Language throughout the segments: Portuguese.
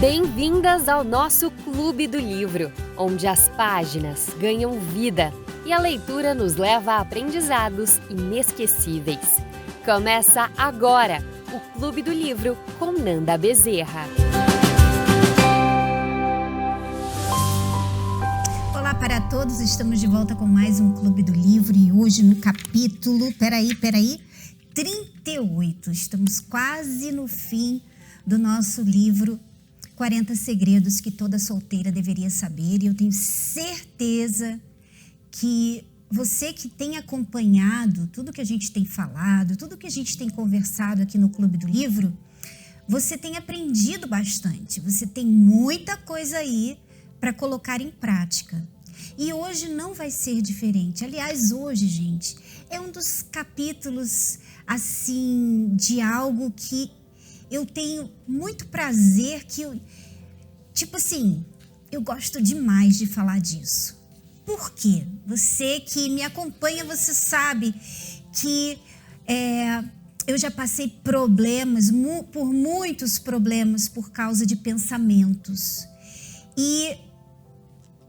Bem-vindas ao nosso Clube do Livro, onde as páginas ganham vida e a leitura nos leva a aprendizados inesquecíveis. Começa agora o Clube do Livro com Nanda Bezerra. Olá para todos, estamos de volta com mais um Clube do Livro e hoje no capítulo, 38. Estamos quase no fim do nosso livro 40 segredos que toda solteira deveria saber, e eu tenho certeza que você que tem acompanhado tudo que a gente tem falado, tudo que a gente tem conversado aqui no Clube do Livro, você tem aprendido bastante, você tem muita coisa aí para colocar em prática. E hoje não vai ser diferente. Aliás, hoje, gente, é um dos capítulos, assim, de algo que eu tenho muito prazer, eu gosto demais de falar disso. Por quê? Você que me acompanha, você sabe que eu já passei problemas, por muitos problemas, por causa de pensamentos. E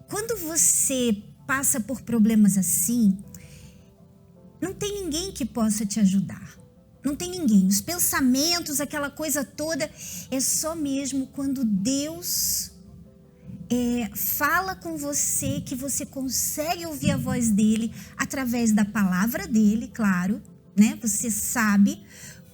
quando você passa por problemas assim, não tem ninguém que possa te ajudar. Não tem ninguém. Os pensamentos, aquela coisa toda, é só mesmo quando Deus fala com você, que você consegue ouvir a voz dele através da palavra dele, claro, né? Você sabe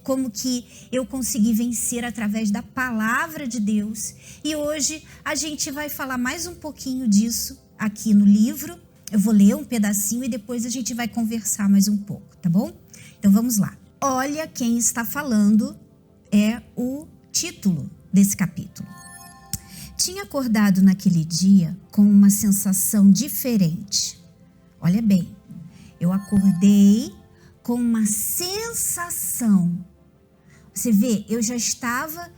como que eu consegui vencer através da palavra de Deus. E hoje a gente vai falar mais um pouquinho disso aqui no livro. Eu vou ler um pedacinho e depois a gente vai conversar mais um pouco, tá bom? Então vamos lá. Olha quem está falando é o título desse capítulo. Tinha acordado naquele dia com uma sensação diferente. Olha bem, eu acordei com uma sensação. Você vê, eu já estava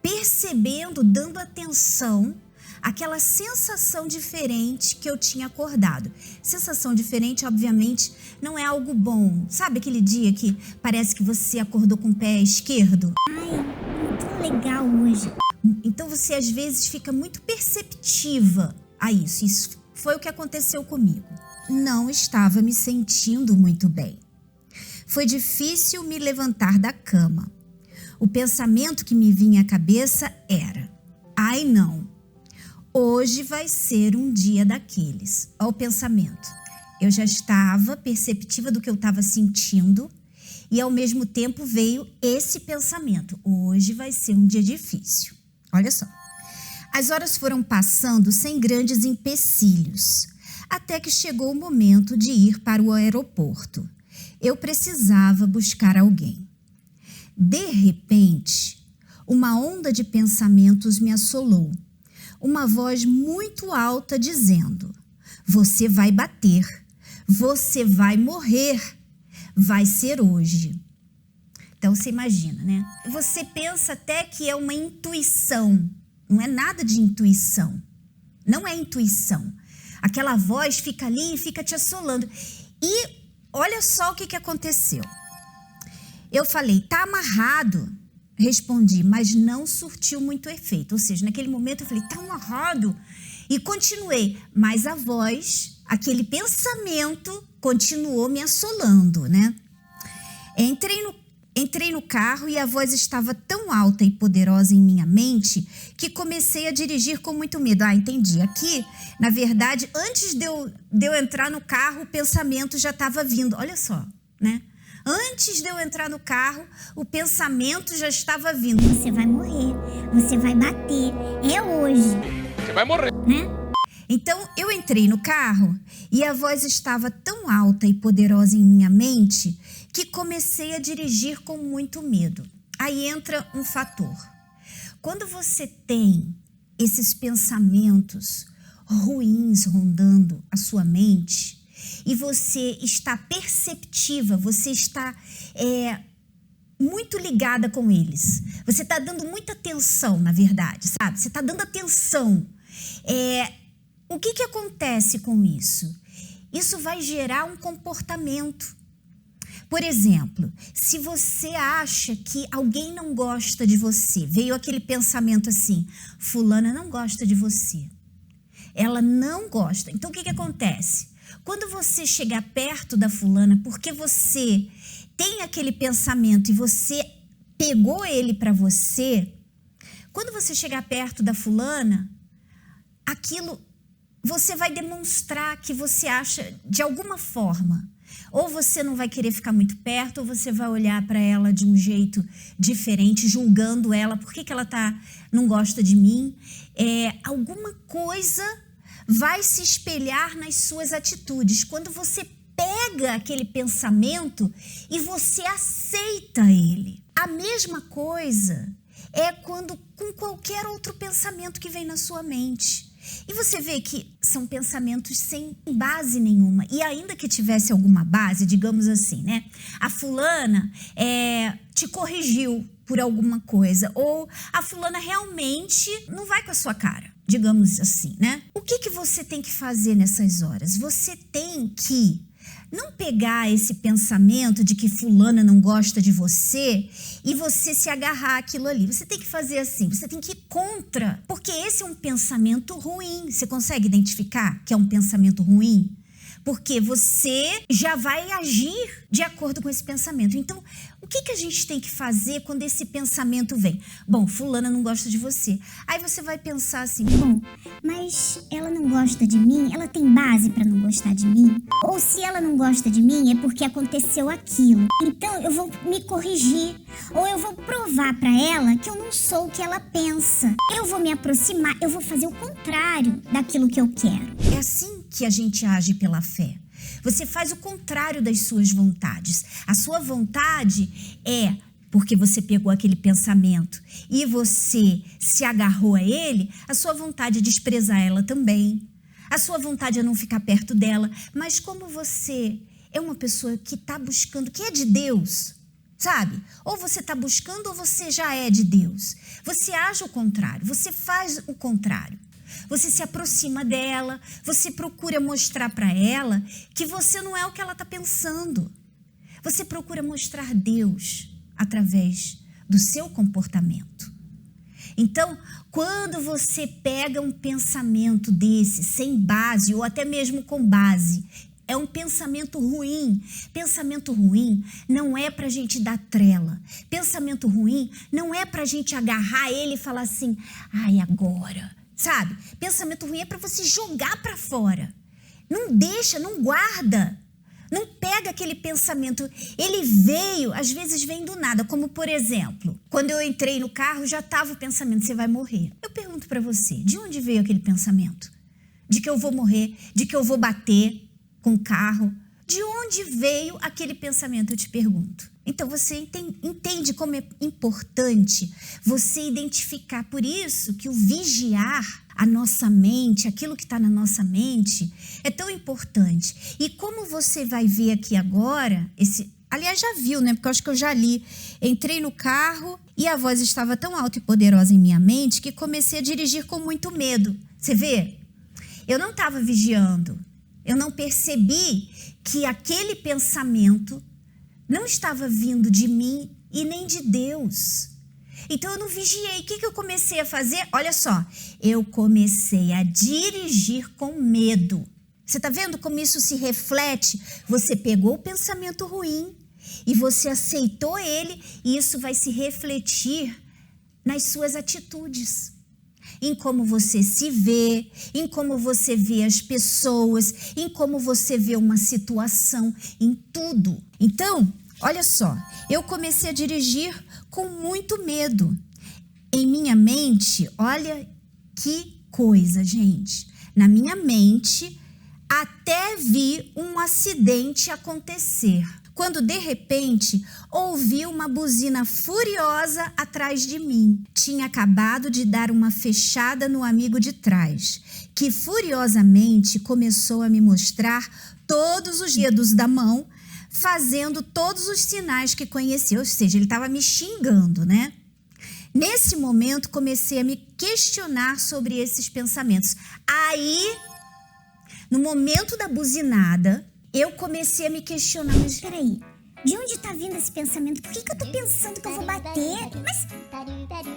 percebendo, dando atenção àquela sensação diferente que eu tinha acordado. Sensação diferente, obviamente, não é algo bom. Sabe aquele dia que parece que você acordou com o pé esquerdo? Ai, muito legal hoje. Então você às vezes fica muito perceptiva a isso. Isso foi o que aconteceu comigo. Não estava me sentindo muito bem. Foi difícil me levantar da cama. O pensamento que me vinha à cabeça era: ai não, hoje vai ser um dia daqueles. Olha o pensamento. Eu já estava perceptiva do que eu estava sentindo e ao mesmo tempo veio esse pensamento: hoje vai ser um dia difícil. Olha só. As horas foram passando sem grandes empecilhos, até que chegou o momento de ir para o aeroporto. Eu precisava buscar alguém. De repente, uma onda de pensamentos me assolou. Uma voz muito alta dizendo: você vai bater, você vai morrer, vai ser hoje. Então você imagina, né? Você pensa até que é uma intuição. Não é nada de intuição. Não é intuição. Aquela voz fica ali e fica te assolando. E olha só o que aconteceu. Eu falei: tá amarrado. Respondi, mas não surtiu muito efeito. Ou seja, naquele momento eu falei: tá amarrado. E continuei. Mas a voz, aquele pensamento continuou me assolando, né? Entrei no carro e a voz estava tão alta e poderosa em minha mente que comecei a dirigir com muito medo. Ah, entendi. Aqui, na verdade, antes de eu entrar no carro, o pensamento já estava vindo. Olha só, né? Antes de eu entrar no carro, o pensamento já estava vindo. Você vai morrer, você vai bater, é hoje. Você vai morrer. Né? Então, eu entrei no carro e a voz estava tão alta e poderosa em minha mente que comecei a dirigir com muito medo. Aí entra um fator. Quando você tem esses pensamentos ruins rondando a sua mente e você está perceptiva, você está muito ligada com eles, você está dando muita atenção, na verdade, sabe? Você está dando atenção. O que acontece com isso? Isso vai gerar um comportamento. Por exemplo, se você acha que alguém não gosta de você, veio aquele pensamento assim, fulana não gosta de você. Ela não gosta. Então, o que acontece? Quando você chegar perto da fulana, porque você tem aquele pensamento e você pegou ele para você, quando você chegar perto da fulana, aquilo você vai demonstrar que você acha de alguma forma. Ou você não vai querer ficar muito perto, ou você vai olhar para ela de um jeito diferente, julgando ela. Por que ela não gosta de mim? Alguma coisa vai se espelhar nas suas atitudes. Quando você pega aquele pensamento e você aceita ele. A mesma coisa é quando com qualquer outro pensamento que vem na sua mente. E você vê que são pensamentos sem base nenhuma. E ainda que tivesse alguma base, digamos assim, né? A fulana te corrigiu por alguma coisa. Ou a fulana realmente não vai com a sua cara, digamos assim, né? O que você tem que fazer nessas horas? Você tem que não pegar esse pensamento de que fulana não gosta de você e você se agarrar àquilo ali. Você tem que fazer assim, você tem que ir contra, porque esse é um pensamento ruim. Você consegue identificar que é um pensamento ruim? Porque você já vai agir de acordo com esse pensamento. Então, o que a gente tem que fazer quando esse pensamento vem? Bom, fulana não gosta de você. Aí você vai pensar assim, bom, mas ela não gosta de mim? Ela tem base pra não gostar de mim? Ou se ela não gosta de mim é porque aconteceu aquilo. Então eu vou me corrigir. Ou eu vou provar pra ela que eu não sou o que ela pensa. Eu vou me aproximar, eu vou fazer o contrário daquilo que eu quero. É assim que a gente age pela fé. Você faz o contrário das suas vontades. A sua vontade é porque você pegou aquele pensamento e você se agarrou a ele, a sua vontade é desprezar ela também. A sua vontade é não ficar perto dela. Mas como você é uma pessoa que está buscando, que é de Deus, sabe? Ou você está buscando ou você já é de Deus. Você age o contrário, você faz o contrário. Você se aproxima dela, você procura mostrar para ela que você não é o que ela está pensando. Você procura mostrar Deus através do seu comportamento. Então, quando você pega um pensamento desse, sem base ou até mesmo com base, é um pensamento ruim. Pensamento ruim não é para a gente dar trela. Pensamento ruim não é para a gente agarrar ele e falar assim, ai, agora... Sabe? Pensamento ruim é para você jogar para fora. Não deixa, não guarda. Não pega aquele pensamento. Ele veio, às vezes vem do nada. Como, por exemplo, quando eu entrei no carro, já estava o pensamento, você vai morrer. Eu pergunto para você, de onde veio aquele pensamento? De que eu vou morrer, de que eu vou bater com o carro. De onde veio aquele pensamento, eu te pergunto. Então, você entende como é importante você identificar. Por isso que o vigiar a nossa mente, aquilo que está na nossa mente, é tão importante. E como você vai ver aqui agora, aliás, já viu, né? Porque eu acho que eu já li. Entrei no carro e a voz estava tão alta e poderosa em minha mente que comecei a dirigir com muito medo. Você vê? Eu não estava vigiando. Eu não percebi que aquele pensamento não estava vindo de mim e nem de Deus. Então eu não vigiei. O que eu comecei a fazer? Olha só, eu comecei a dirigir com medo. Você está vendo como isso se reflete? Você pegou o pensamento ruim e você aceitou ele, e isso vai se refletir nas suas atitudes. Em como você se vê, em como você vê as pessoas, em como você vê uma situação, em tudo. Então, olha só, eu comecei a dirigir com muito medo. Em minha mente, olha que coisa, gente. Na minha mente, até vi um acidente acontecer. Quando, de repente, ouvi uma buzina furiosa atrás de mim. Tinha acabado de dar uma fechada no amigo de trás, que furiosamente começou a me mostrar todos os dedos da mão, fazendo todos os sinais que conhecia. Ou seja, ele estava me xingando, né? Nesse momento, comecei a me questionar sobre esses pensamentos. Aí, no momento da buzinada, eu comecei a me questionar, mas peraí, De onde tá vindo esse pensamento? Por que eu tô pensando que eu vou bater? Mas,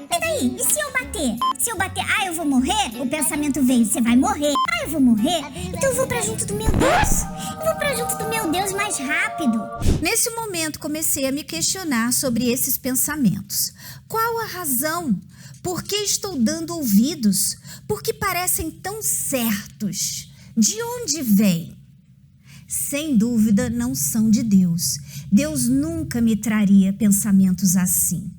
peraí, e se eu bater? Se eu bater, eu vou morrer? O pensamento veio, você vai morrer. Eu vou morrer? Então eu vou pra junto do meu Deus. Eu vou pra junto do meu Deus mais rápido. Nesse momento, comecei a me questionar sobre esses pensamentos. Qual a razão? Por que estou dando ouvidos? Por que parecem tão certos? De onde vêm? Sem dúvida, não são de Deus. Deus nunca me traria pensamentos assim.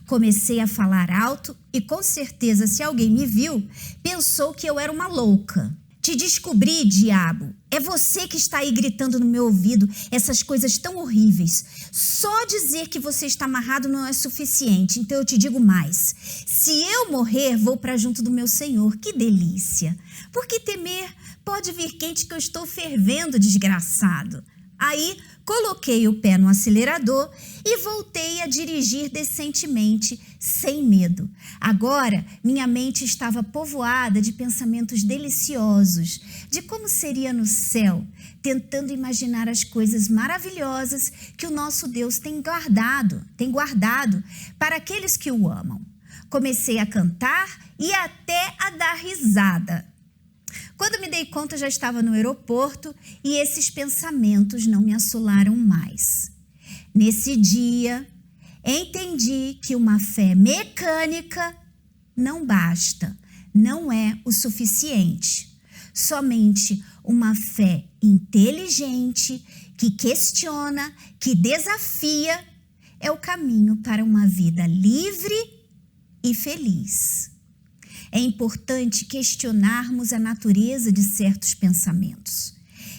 Comecei a falar alto e, com certeza, se alguém me viu, pensou que eu era uma louca. Te descobri, diabo. É você que está aí gritando no meu ouvido essas coisas tão horríveis. Só dizer que você está amarrado não é suficiente. Então eu te digo mais. Se eu morrer, vou para junto do meu Senhor. Que delícia. Por que temer? Pode vir quente que eu estou fervendo, desgraçado. Aí coloquei o pé no acelerador e voltei a dirigir decentemente, sem medo. Agora, minha mente estava povoada de pensamentos deliciosos, de como seria no céu, tentando imaginar as coisas maravilhosas que o nosso Deus tem guardado para aqueles que o amam. Comecei a cantar e até a dar risada. Quando me dei conta, já estava no aeroporto e esses pensamentos não me assolaram mais. Nesse dia, entendi que uma fé mecânica não basta, não é o suficiente. Somente uma fé inteligente, que questiona, que desafia, é o caminho para uma vida livre e feliz. É importante questionarmos a natureza de certos pensamentos.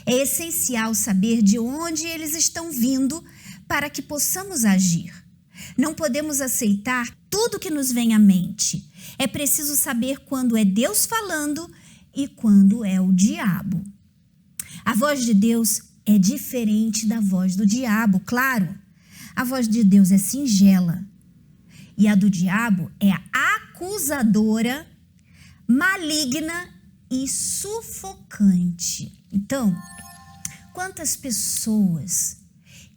É essencial saber de onde eles estão vindo para que possamos agir. Não podemos aceitar tudo que nos vem à mente. É preciso saber quando é Deus falando e quando é o diabo. A voz de Deus é diferente da voz do diabo, claro. A voz de Deus é singela e a do diabo é acusadora, maligna e sufocante. Então, quantas pessoas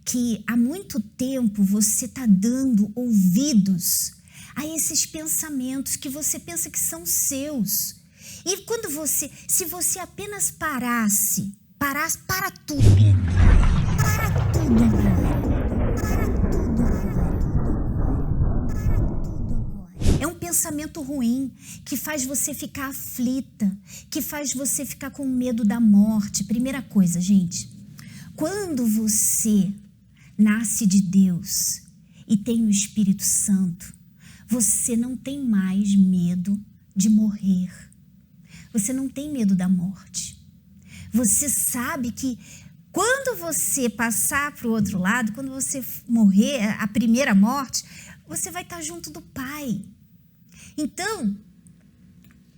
que há muito tempo você está dando ouvidos a esses pensamentos que você pensa que são seus. E quando se você apenas parasse para tudo. É um pensamento ruim que faz você ficar aflita, que faz você ficar com medo da morte. Primeira coisa, gente, quando você nasce de Deus e tem o Espírito Santo, você não tem mais medo de morrer. Você não tem medo da morte. Você sabe que quando você passar para o outro lado, quando você morrer, a primeira morte, você vai estar junto do Pai. Então,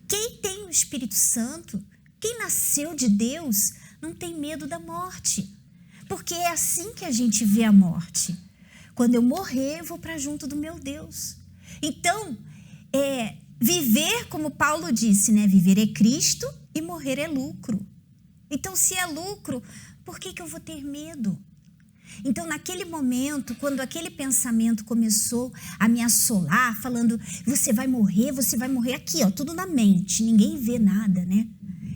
quem tem o Espírito Santo, quem nasceu de Deus, não tem medo da morte. Porque é assim que a gente vê a morte. Quando eu morrer, eu vou para junto do meu Deus. Então, viver, como Paulo disse, né? Viver é Cristo e morrer é lucro. Então, se é lucro, por que eu vou ter medo? Então, naquele momento, quando aquele pensamento começou a me assolar, falando, você vai morrer aqui, ó, tudo na mente, ninguém vê nada, né?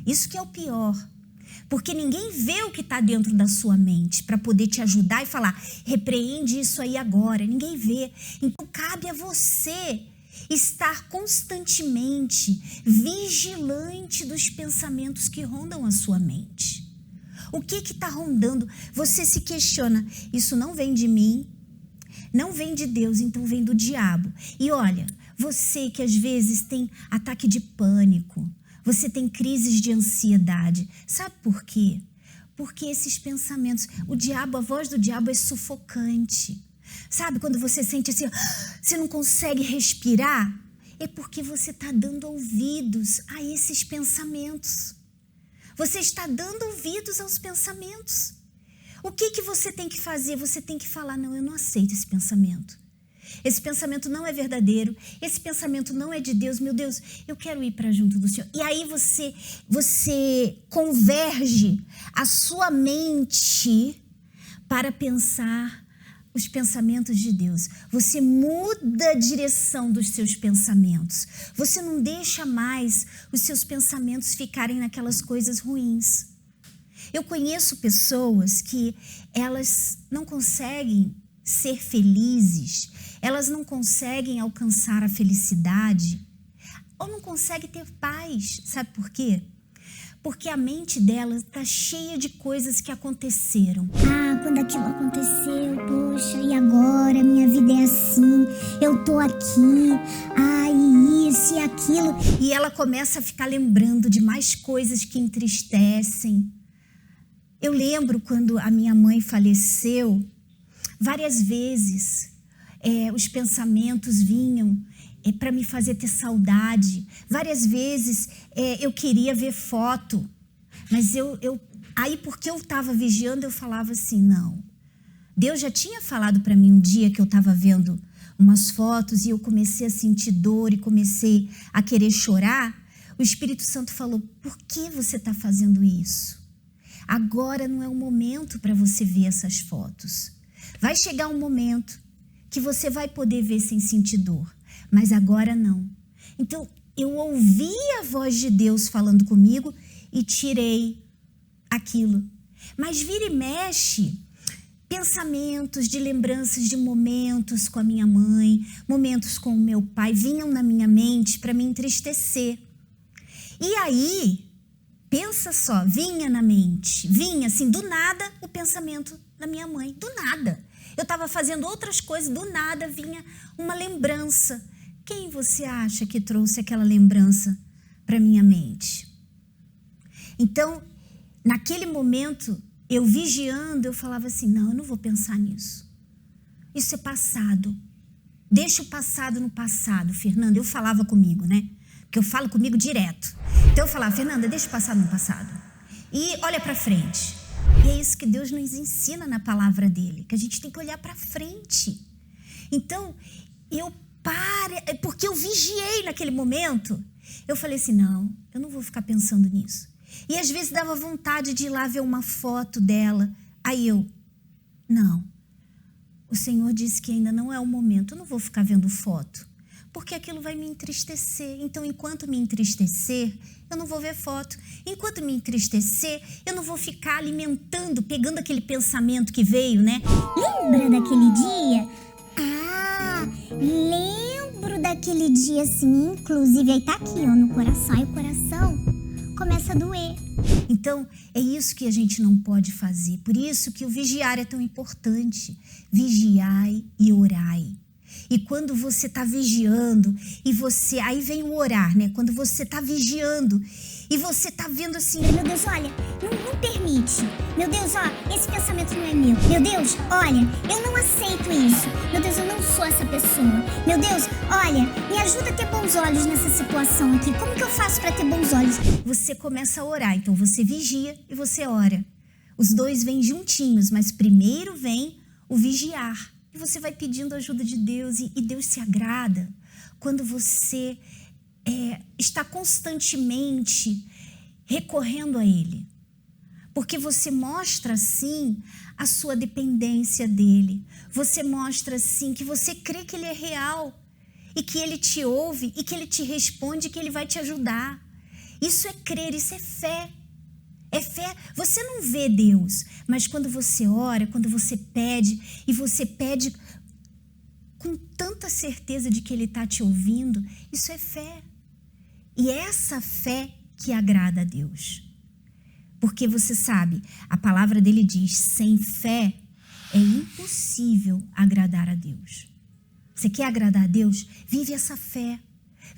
Isso que é o pior, porque ninguém vê o que está dentro da sua mente para poder te ajudar e falar, repreende isso aí agora, ninguém vê. Então, cabe a você estar constantemente vigilante dos pensamentos que rondam a sua mente. O que está rondando? Você se questiona, isso não vem de mim, não vem de Deus, então vem do diabo. E olha, você que às vezes tem ataque de pânico, você tem crises de ansiedade, sabe por quê? Porque esses pensamentos, a voz do diabo é sufocante. Sabe quando você sente assim, você não consegue respirar? É porque você está dando ouvidos a esses pensamentos. Você está dando ouvidos aos pensamentos. O que você tem que fazer? Você tem que falar, não, eu não aceito esse pensamento. Esse pensamento não é verdadeiro. Esse pensamento não é de Deus. Meu Deus, eu quero ir para junto do Senhor. E aí você converge a sua mente para pensar os pensamentos de Deus. Você muda a direção dos seus pensamentos. Você não deixa mais os seus pensamentos ficarem naquelas coisas ruins. Eu conheço pessoas que elas não conseguem ser felizes, elas não conseguem alcançar a felicidade ou não conseguem ter paz. Sabe por quê? Porque a mente dela está cheia de coisas que aconteceram. Ah, quando aquilo aconteceu, poxa, e agora? Minha vida é assim, eu tô aqui, ai, isso e aquilo. E ela começa a ficar lembrando de mais coisas que entristecem. Eu lembro quando a minha mãe faleceu, várias vezes os pensamentos vinham para me fazer ter saudade. Várias vezes eu queria ver foto, mas aí porque eu estava vigiando, eu falava assim, não. Deus já tinha falado para mim um dia que eu estava vendo umas fotos e eu comecei a sentir dor e comecei a querer chorar. O Espírito Santo falou, por que você está fazendo isso? Agora não é o momento para você ver essas fotos. Vai chegar um momento que você vai poder ver sem sentir dor. Mas agora não. Então, eu ouvi a voz de Deus falando comigo e tirei aquilo. Mas vira e mexe, pensamentos de lembranças de momentos com a minha mãe, momentos com o meu pai, vinham na minha mente para me entristecer. E aí, pensa só, vinha na mente, vinha assim, do nada, o pensamento da minha mãe, do nada. Eu estava fazendo outras coisas, do nada vinha uma lembrança. Quem você acha que trouxe aquela lembrança para minha mente? Então, naquele momento, eu vigiando, eu falava assim, não, eu não vou pensar nisso. Isso é passado. Deixa o passado no passado, Fernanda. Eu falava comigo, né? Porque eu falo comigo direto. Então eu falava, Fernanda, deixa o passado no passado. E olha para frente. E é isso que Deus nos ensina na palavra dele, que a gente tem que olhar para frente. Então, porque eu vigiei naquele momento, eu falei assim, não, eu não vou ficar pensando nisso. E às vezes dava vontade de ir lá ver uma foto dela. Aí não, o Senhor disse que ainda não é o momento, eu não vou ficar vendo foto, porque aquilo vai me entristecer. Então, enquanto me entristecer, eu não vou ver foto. Enquanto me entristecer, eu não vou ficar alimentando, pegando aquele pensamento que veio, né? Lembra daquele dia? Ah, lembro daquele dia, sim. Inclusive, aí tá aqui, ó, no coração. E o coração começa a doer. Então, é isso que a gente não pode fazer. Por isso que o vigiar é tão importante. Vigiai e orai. E quando você está vigiando, aí vem o orar, né? Quando você está vigiando e você está vendo assim, meu Deus, olha, não permite. Meu Deus, ó, esse pensamento não é meu. Meu Deus, olha, eu não aceito isso. Meu Deus, eu não sou essa pessoa. Meu Deus, olha, me ajuda a ter bons olhos nessa situação aqui. Como que eu faço para ter bons olhos? Você começa a orar, então você vigia e você ora. Os dois vêm juntinhos, mas primeiro vem o vigiar. E você vai pedindo a ajuda de Deus e Deus se agrada quando você está constantemente recorrendo a Ele. Porque você mostra, assim, a sua dependência dEle. Você mostra, assim, que você crê que Ele é real e que Ele te ouve e que Ele te responde e que Ele vai te ajudar. Isso é crer, isso é fé. É fé. Você não vê Deus, mas quando você ora, quando você pede, e você pede com tanta certeza de que Ele está te ouvindo, isso é fé. E é essa fé que agrada a Deus. Porque você sabe, a palavra dele diz, sem fé é impossível agradar a Deus. Você quer agradar a Deus? Vive essa fé.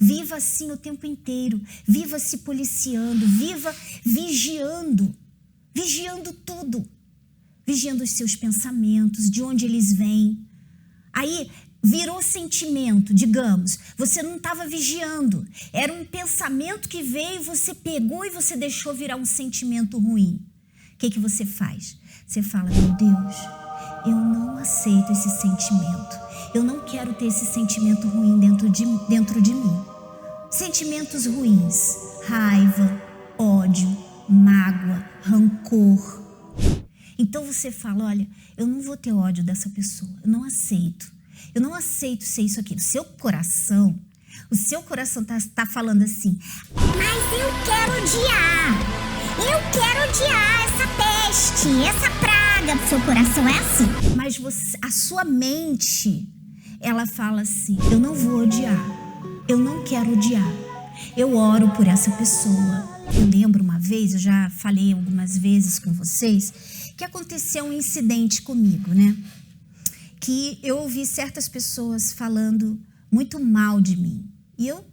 Viva assim o tempo inteiro, viva se policiando, viva vigiando tudo, vigiando os seus pensamentos, de onde eles vêm. Aí virou sentimento, digamos, você não estava vigiando, era um pensamento que veio, você pegou e você deixou virar um sentimento ruim. O que você faz? Você fala, meu Deus, eu não aceito esse sentimento. Eu não quero ter esse sentimento ruim dentro de mim. Sentimentos ruins, raiva, ódio, mágoa, rancor. Então você fala, olha, eu não vou ter ódio dessa pessoa, eu não aceito. Eu não aceito ser isso aqui. O seu coração tá falando assim, Mas eu quero odiar. Eu quero odiar essa peste, essa praga. Seu coração é assim. mas a sua mente, ela fala assim, eu não vou odiar, eu não quero odiar. Eu oro por essa pessoa. Eu lembro uma vez, eu já falei algumas vezes com vocês, que aconteceu um incidente comigo, né? Que eu ouvi certas pessoas falando muito mal de mim. E eu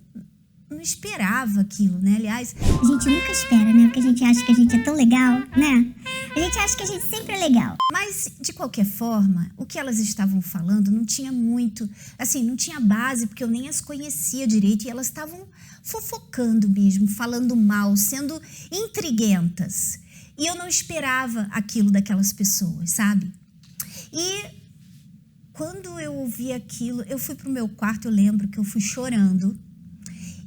não esperava aquilo, né? Aliás, A gente nunca espera, né? Porque a gente acha que a gente é tão legal, né? A gente acha que a gente sempre é legal. mas de qualquer forma, o que elas estavam falando não tinha muito, assim, não tinha base, porque eu nem as conhecia direito e elas estavam fofocando mesmo, falando mal, sendo intriguentas. E eu não esperava aquilo daquelas pessoas, sabe? E quando eu ouvi aquilo, eu fui pro meu quarto, eu lembro que eu fui chorando.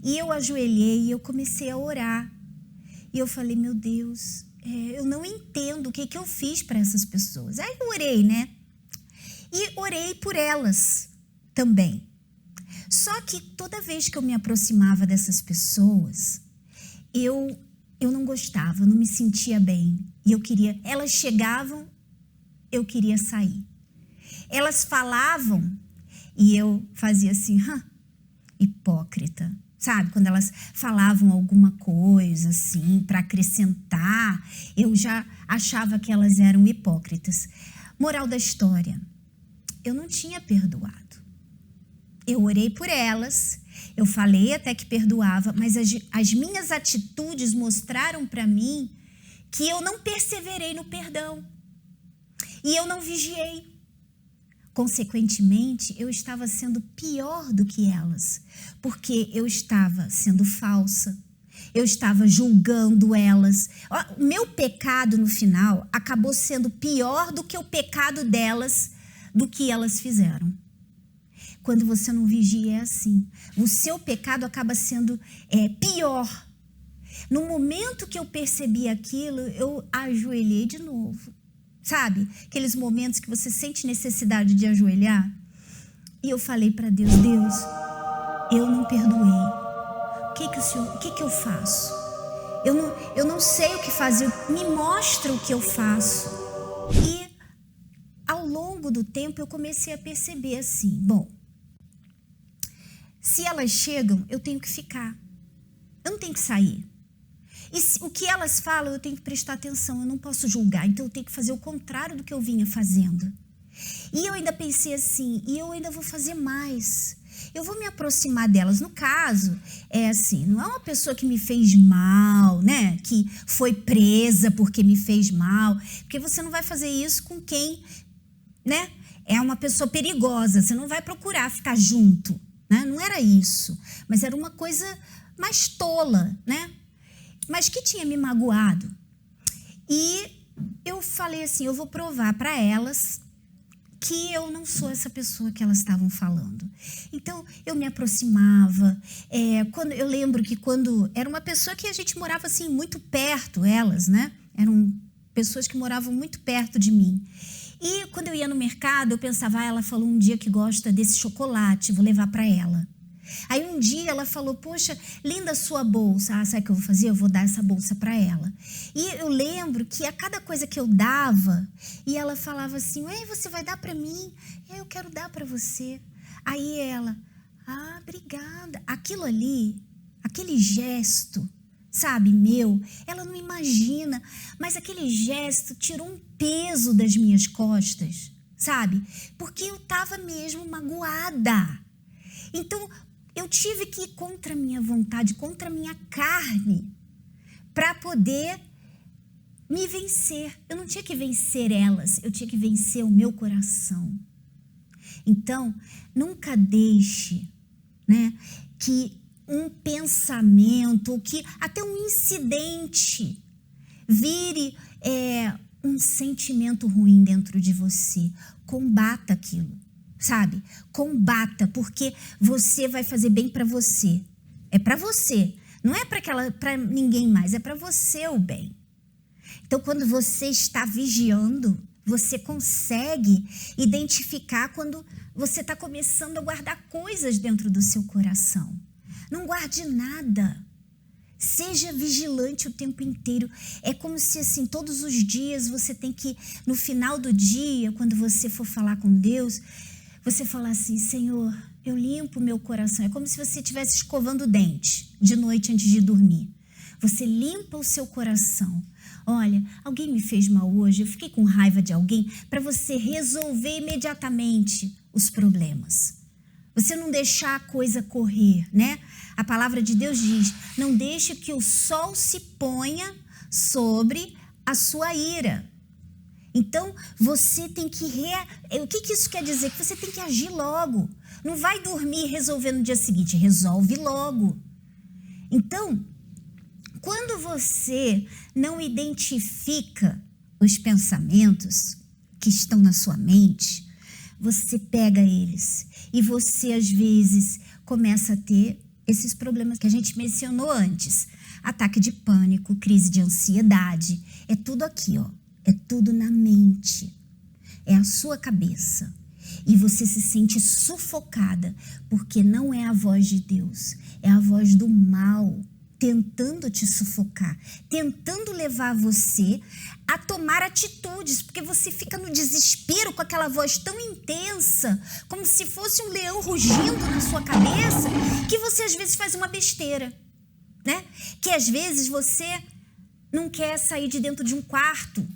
E eu ajoelhei e eu comecei a orar. E eu falei, meu Deus, eu não entendo o que eu fiz para essas pessoas. Aí eu orei, né? E orei por elas também. Só que toda vez que eu me aproximava dessas pessoas, eu não gostava, eu não me sentia bem. E eu queria, elas chegavam, eu queria sair. Elas falavam e eu fazia assim, hipócrita. Sabe, quando elas falavam alguma coisa assim para acrescentar, eu já achava que elas eram hipócritas. Moral da história, eu não tinha perdoado. Eu orei por elas, eu falei até que perdoava, mas as minhas atitudes mostraram para mim que eu não perseverei no perdão. E eu não vigiei. Consequentemente, eu estava sendo pior do que elas, porque eu estava sendo falsa, eu estava julgando elas. O meu pecado no final acabou sendo pior do que o pecado delas, do que elas fizeram. Quando você não vigia é assim, o seu pecado acaba sendo pior. No momento que eu percebi aquilo, eu ajoelhei de novo. Sabe? Aqueles momentos que você sente necessidade de ajoelhar. E eu falei para Deus, Deus, eu não perdoei. O que eu faço? Eu não sei o que fazer. Me mostra o que eu faço. E ao longo do tempo eu comecei a perceber assim, bom, se elas chegam, eu tenho que ficar. Eu não tenho que sair. E o que elas falam, eu tenho que prestar atenção, eu não posso julgar, então eu tenho que fazer o contrário do que eu vinha fazendo. E eu ainda pensei assim, e eu ainda vou fazer mais. Eu vou me aproximar delas. No caso, é assim, não é uma pessoa que me fez mal, né? Que foi presa porque me fez mal. Porque você não vai fazer isso com quem, né? É uma pessoa perigosa, você não vai procurar ficar junto, né? Não era isso, mas era uma coisa mais tola, né? Mas que tinha me magoado. E eu falei assim, eu vou provar para elas que eu não sou essa pessoa que elas estavam falando. Então, eu me aproximava. Eu lembro que quando... Era uma pessoa que a gente morava assim, muito perto, elas, né? Eram pessoas que moravam muito perto de mim. E quando eu ia no mercado, eu pensava, ela falou um dia que gosta desse chocolate, vou levar para ela. Aí um dia ela falou, poxa, linda sua bolsa. Sabe o que eu vou fazer? Eu vou dar essa bolsa para ela. E eu lembro que a cada coisa que eu dava, e ela falava assim, ei, você vai dar para mim? Eu quero dar para você. Aí ela, obrigada. Aquilo ali, aquele gesto, sabe, meu, ela não imagina, mas aquele gesto tirou um peso das minhas costas, sabe? Porque eu estava mesmo magoada. Então, eu tive que ir contra a minha vontade, contra a minha carne, para poder me vencer. Eu não tinha que vencer elas, eu tinha que vencer o meu coração. Então, nunca deixe, né, que um pensamento, que até um incidente vire um sentimento ruim dentro de você. Combata aquilo. Sabe? Combata, porque você vai fazer bem para você. É para você. Não é para ninguém mais, é para você o bem. Então, quando você está vigiando, você consegue identificar quando você está começando a guardar coisas dentro do seu coração. Não guarde nada. Seja vigilante o tempo inteiro. É como se, assim, todos os dias você tem que, no final do dia, quando você for falar com Deus, você falar assim: Senhor, eu limpo o meu coração. É como se você estivesse escovando o dente de noite antes de dormir. Você limpa o seu coração. Olha, alguém me fez mal hoje, eu fiquei com raiva de alguém, para você resolver imediatamente os problemas. Você não deixar a coisa correr, né? A palavra de Deus diz: não deixe que o sol se ponha sobre a sua ira. Então, você tem que... O que isso quer dizer? Que você tem que agir logo. Não vai dormir e resolver no dia seguinte. Resolve logo. Então, quando você não identifica os pensamentos que estão na sua mente, você pega eles e você, às vezes, começa a ter esses problemas que a gente mencionou antes. Ataque de pânico, crise de ansiedade. É tudo aqui, ó. É tudo na mente. É a sua cabeça. E você se sente sufocada, porque não é a voz de Deus, é a voz do mal tentando te sufocar, tentando levar você a tomar atitudes, porque você fica no desespero com aquela voz tão intensa, como se fosse um leão rugindo na sua cabeça, que você às vezes faz uma besteira, né? Que às vezes você não quer sair de dentro de um quarto.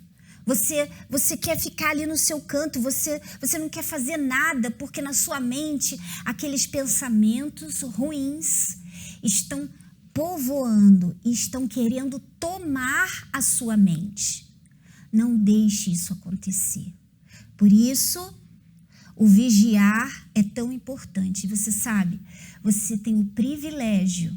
Você quer ficar ali no seu canto, você não quer fazer nada, porque na sua mente aqueles pensamentos ruins estão povoando e estão querendo tomar a sua mente. Não deixe isso acontecer. Por isso, o vigiar é tão importante. Você sabe, você tem o privilégio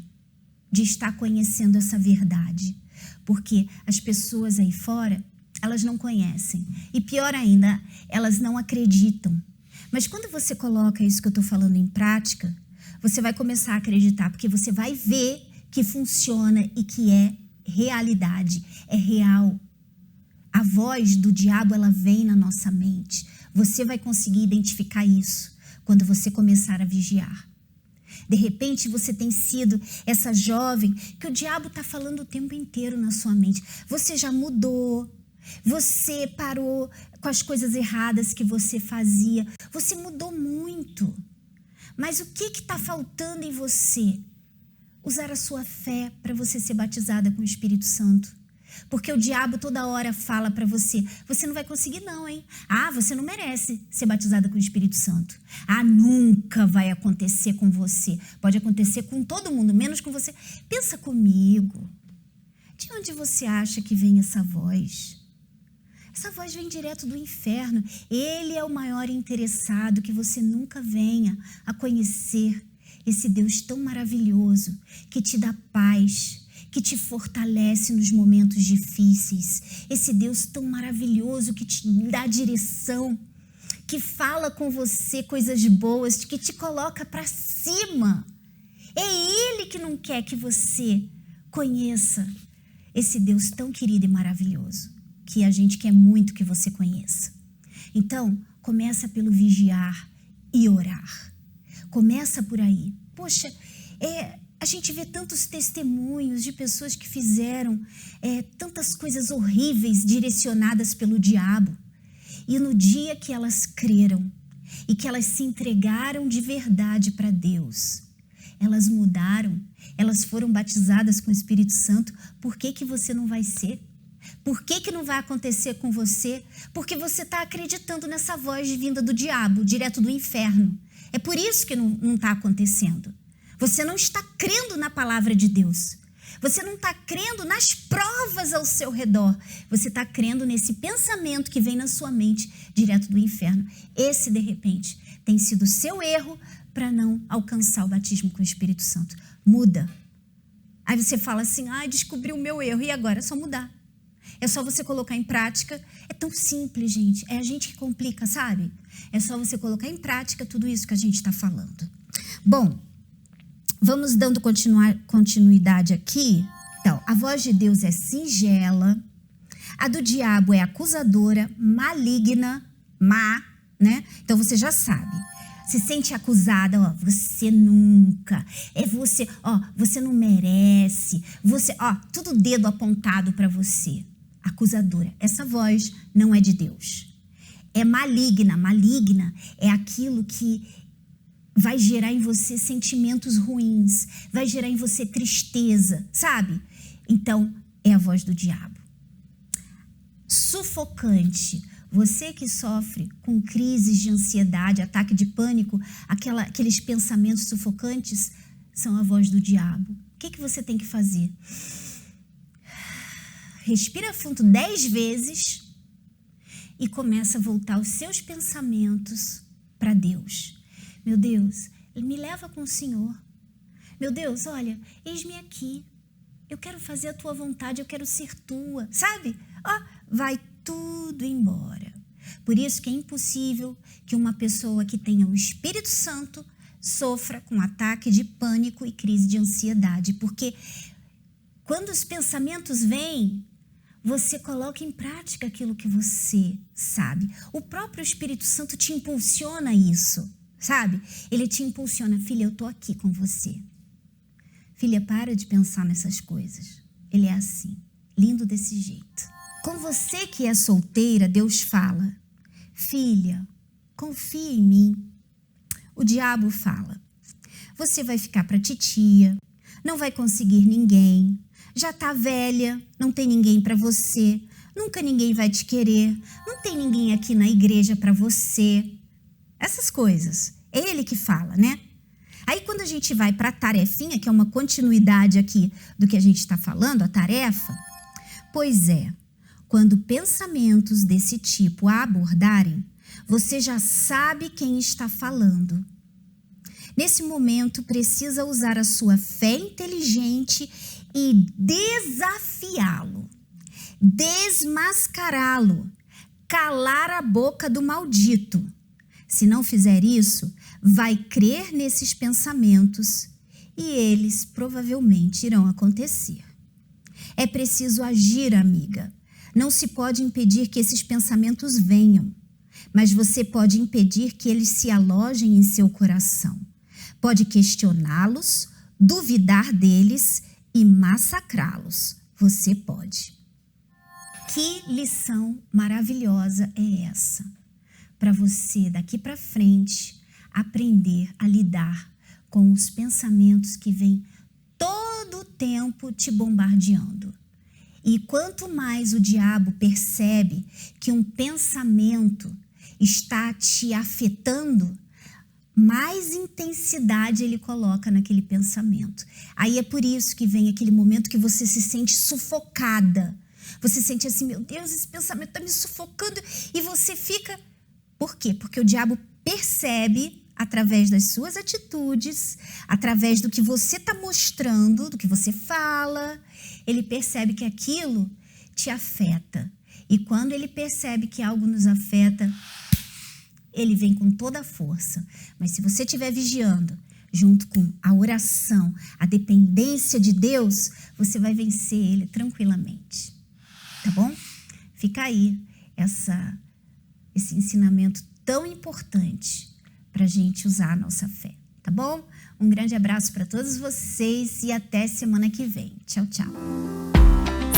de estar conhecendo essa verdade, porque as pessoas aí fora, elas não conhecem. E pior ainda, elas não acreditam. Mas quando você coloca isso que eu estou falando em prática, você vai começar a acreditar, porque você vai ver que funciona e que é realidade, é real. A voz do diabo, ela vem na nossa mente. Você vai conseguir identificar isso quando você começar a vigiar. De repente, você tem sido essa jovem que o diabo está falando o tempo inteiro na sua mente. Você já mudou. Você parou com as coisas erradas que você fazia. Você mudou muito. Mas o que está faltando em você? Usar a sua fé para você ser batizada com o Espírito Santo. Porque o diabo toda hora fala para você: você não vai conseguir não, hein? Ah, você não merece ser batizada com o Espírito Santo. Ah, nunca vai acontecer com você. Pode acontecer com todo mundo, menos com você. Pensa comigo. De onde você acha que vem essa voz? Essa voz vem direto do inferno. Ele é o maior interessado que você nunca venha a conhecer esse Deus tão maravilhoso, que te dá paz, que te fortalece nos momentos difíceis. Esse Deus tão maravilhoso que te dá direção, que fala com você coisas boas, que te coloca para cima. É Ele que não quer que você conheça esse Deus tão querido e maravilhoso, que a gente quer muito que você conheça. Então, começa pelo vigiar e orar. Começa por aí. Poxa, a gente vê tantos testemunhos de pessoas que fizeram tantas coisas horríveis direcionadas pelo diabo. E no dia que elas creram e que elas se entregaram de verdade para Deus, elas mudaram, elas foram batizadas com o Espírito Santo. Por que você não vai ser? Por que não vai acontecer com você? Porque você está acreditando nessa voz vinda do diabo, direto do inferno. É por isso que não está acontecendo. Você não está crendo na palavra de Deus. Você não está crendo nas provas ao seu redor. Você está crendo nesse pensamento que vem na sua mente, direto do inferno. Esse, de repente, tem sido o seu erro para não alcançar o batismo com o Espírito Santo. Muda. Aí você fala assim: descobri o meu erro. E agora? É só mudar. É só você colocar em prática. É tão simples, gente. É a gente que complica, sabe? É só você colocar em prática tudo isso que a gente está falando. Bom, vamos dando continuidade aqui. Então, a voz de Deus é singela. A do diabo é acusadora, maligna, má, né? Então você já sabe. Se sente acusada, ó, você nunca, você, ó, você não merece, você, ó, tudo dedo apontado para você. Acusadora. Essa voz não é de Deus. É maligna. Maligna é aquilo que vai gerar em você sentimentos ruins, vai gerar em você tristeza, sabe? Então, é a voz do diabo. Sufocante. Você que sofre com crises de ansiedade, ataque de pânico, aqueles pensamentos sufocantes, são a voz do diabo. O que você tem que fazer? Respira fundo 10 vezes e começa a voltar os seus pensamentos para Deus. Meu Deus, me leva com o Senhor. Meu Deus, olha, eis-me aqui. Eu quero fazer a tua vontade, eu quero ser tua. Sabe? Ó, vai tudo embora. Por isso que é impossível que uma pessoa que tenha o Espírito Santo sofra com ataque de pânico e crise de ansiedade. Porque quando os pensamentos vêm, você coloca em prática aquilo que você sabe. O próprio Espírito Santo te impulsiona isso, sabe? Ele te impulsiona. Filha, eu tô aqui com você. Filha, para de pensar nessas coisas. Ele é assim, lindo desse jeito. Com você que é solteira, Deus fala, filha, confia em mim. O diabo fala, você vai ficar para titia, não vai conseguir ninguém, já tá velha, não tem ninguém para você, nunca ninguém vai te querer, não tem ninguém aqui na igreja para você. Essas coisas, é ele que fala, né? Aí quando a gente vai para a tarefinha, que é uma continuidade aqui do que a gente está falando, a tarefa, pois é, quando pensamentos desse tipo a abordarem, você já sabe quem está falando. Nesse momento, precisa usar a sua fé inteligente e desafiá-lo, desmascará-lo, calar a boca do maldito. Se não fizer isso, vai crer nesses pensamentos e eles provavelmente irão acontecer. É preciso agir, amiga. Não se pode impedir que esses pensamentos venham, mas você pode impedir que eles se alojem em seu coração. Pode questioná-los, duvidar deles e massacrá-los. Você pode. Que lição maravilhosa é essa? Para você, daqui para frente, aprender a lidar com os pensamentos que vêm todo o tempo te bombardeando. E quanto mais o diabo percebe que um pensamento está te afetando, mais intensidade ele coloca naquele pensamento. Aí é por isso que vem aquele momento que você se sente sufocada. Você sente assim, meu Deus, esse pensamento está me sufocando. E você fica... Por quê? Porque o diabo percebe, através das suas atitudes, através do que você está mostrando, do que você fala, ele percebe que aquilo te afeta. E quando ele percebe que algo nos afeta, ele vem com toda a força. Mas se você estiver vigiando, junto com a oração, a dependência de Deus, você vai vencer ele tranquilamente. Tá bom? Fica aí esse ensinamento tão importante para a gente usar a nossa fé. Tá bom? Um grande abraço para todos vocês e até semana que vem. Tchau, tchau.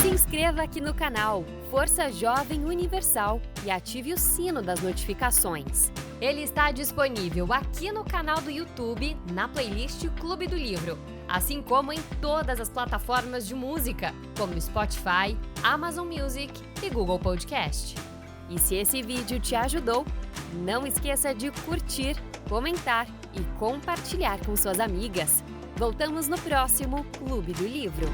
Se inscreva aqui no canal Força Jovem Universal e ative o sino das notificações. Ele está disponível aqui no canal do YouTube, na playlist Clube do Livro, assim como em todas as plataformas de música, como Spotify, Amazon Music e Google Podcast. E se esse vídeo te ajudou, não esqueça de curtir, comentar e compartilhar com suas amigas. Voltamos no próximo Clube do Livro.